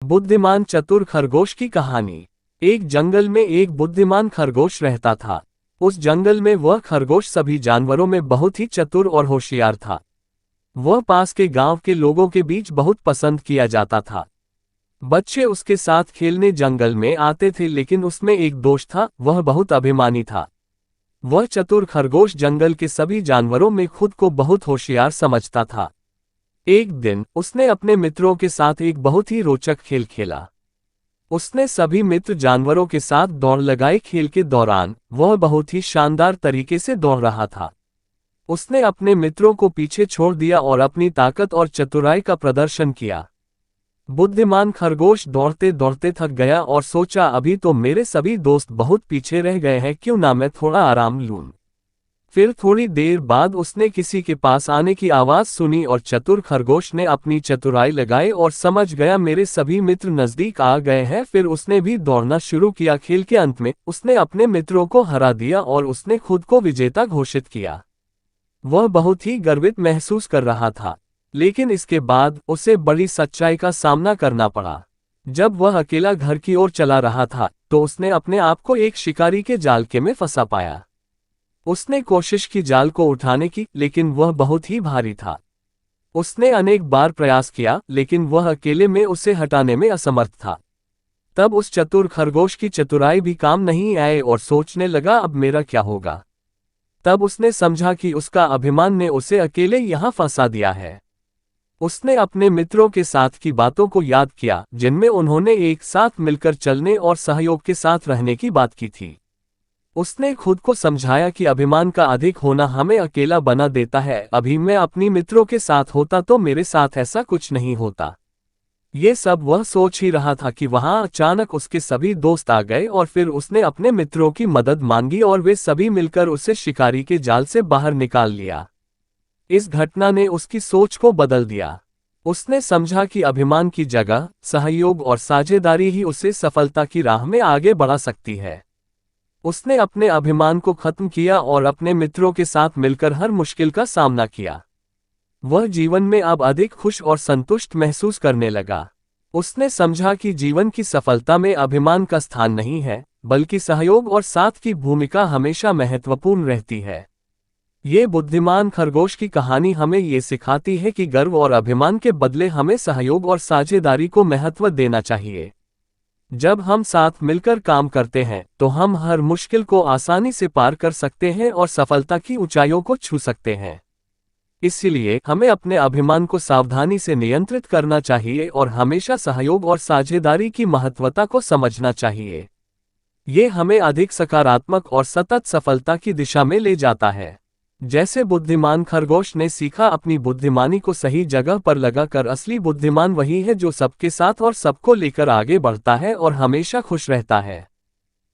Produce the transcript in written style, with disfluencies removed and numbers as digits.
बुद्धिमान चतुर खरगोश की कहानी। एक जंगल में एक बुद्धिमान खरगोश रहता था। उस जंगल में वह खरगोश सभी जानवरों में बहुत ही चतुर और होशियार था। वह पास के गांव के लोगों के बीच बहुत पसंद किया जाता था। बच्चे उसके साथ खेलने जंगल में आते थे, लेकिन उसमें एक दोष था, वह बहुत अभिमानी था। वह चतुर खरगोश जंगल के सभी जानवरों में खुद को बहुत होशियार समझता था। एक दिन उसने अपने मित्रों के साथ एक बहुत ही रोचक खेल खेला। उसने सभी मित्र जानवरों के साथ दौड़ लगाई। खेल के दौरान वह बहुत ही शानदार तरीके से दौड़ रहा था। उसने अपने मित्रों को पीछे छोड़ दिया और अपनी ताकत और चतुराई का प्रदर्शन किया। बुद्धिमान खरगोश दौड़ते दौड़ते थक गया और सोचा, अभी तो मेरे सभी दोस्त बहुत पीछे रह गए हैं, क्यों ना मैं थोड़ा आराम लूं। फिर थोड़ी देर बाद उसने किसी के पास आने की आवाज सुनी और चतुर खरगोश ने अपनी चतुराई लगाई और समझ गया मेरे सभी मित्र नजदीक आ गए हैं। फिर उसने भी दौड़ना शुरू किया। खेल के अंत में उसने अपने मित्रों को हरा दिया और उसने खुद को विजेता घोषित किया। वह बहुत ही गर्वित महसूस कर रहा था, लेकिन इसके बाद उसे बड़ी सच्चाई का सामना करना पड़ा। जब वह अकेला घर की ओर चला रहा था तो उसने अपने आप को एक शिकारी के जाल में फंसा पाया। उसने कोशिश की जाल को उठाने की, लेकिन वह बहुत ही भारी था। उसने अनेक बार प्रयास किया, लेकिन वह अकेले में उसे हटाने में असमर्थ था। तब उस चतुर खरगोश की चतुराई भी काम नहीं आई और सोचने लगा, अब मेरा क्या होगा। तब उसने समझा कि उसका अभिमान ने उसे अकेले यहाँ फंसा दिया है। उसने अपने मित्रों के साथ की बातों को याद किया, जिनमें उन्होंने एक साथ मिलकर चलने और सहयोग के साथ रहने की बात की थी। उसने खुद को समझाया कि अभिमान का अधिक होना हमें अकेला बना देता है। अभी मैं अपनी मित्रों के साथ होता तो मेरे साथ ऐसा कुछ नहीं होता। ये सब वह सोच ही रहा था कि वहां अचानक उसके सभी दोस्त आ गए और फिर उसने अपने मित्रों की मदद मांगी और वे सभी मिलकर उसे शिकारी के जाल से बाहर निकाल लिया। इस घटना ने उसकी सोच को बदल दिया। उसने समझा कि अभिमान की जगह सहयोग और साझेदारी ही उसे सफलता की राह में आगे बढ़ा सकती है। उसने अपने अभिमान को खत्म किया और अपने मित्रों के साथ मिलकर हर मुश्किल का सामना किया। वह जीवन में अब अधिक खुश और संतुष्ट महसूस करने लगा। उसने समझा कि जीवन की सफलता में अभिमान का स्थान नहीं है, बल्कि सहयोग और साथ की भूमिका हमेशा महत्वपूर्ण रहती है। ये बुद्धिमान खरगोश की कहानी हमें ये सिखाती है कि गर्व और अभिमान के बदले हमें सहयोग और साझेदारी को महत्व देना चाहिए। जब हम साथ मिलकर काम करते हैं तो हम हर मुश्किल को आसानी से पार कर सकते हैं और सफलता की ऊंचाइयों को छू सकते हैं। इसलिए हमें अपने अभिमान को सावधानी से नियंत्रित करना चाहिए और हमेशा सहयोग और साझेदारी की महत्वता को समझना चाहिए। ये हमें अधिक सकारात्मक और सतत सफलता की दिशा में ले जाता है। जैसे बुद्धिमान खरगोश ने सीखा, अपनी बुद्धिमानी को सही जगह पर लगाकर असली बुद्धिमान वही है जो सबके साथ और सबको लेकर आगे बढ़ता है और हमेशा खुश रहता है।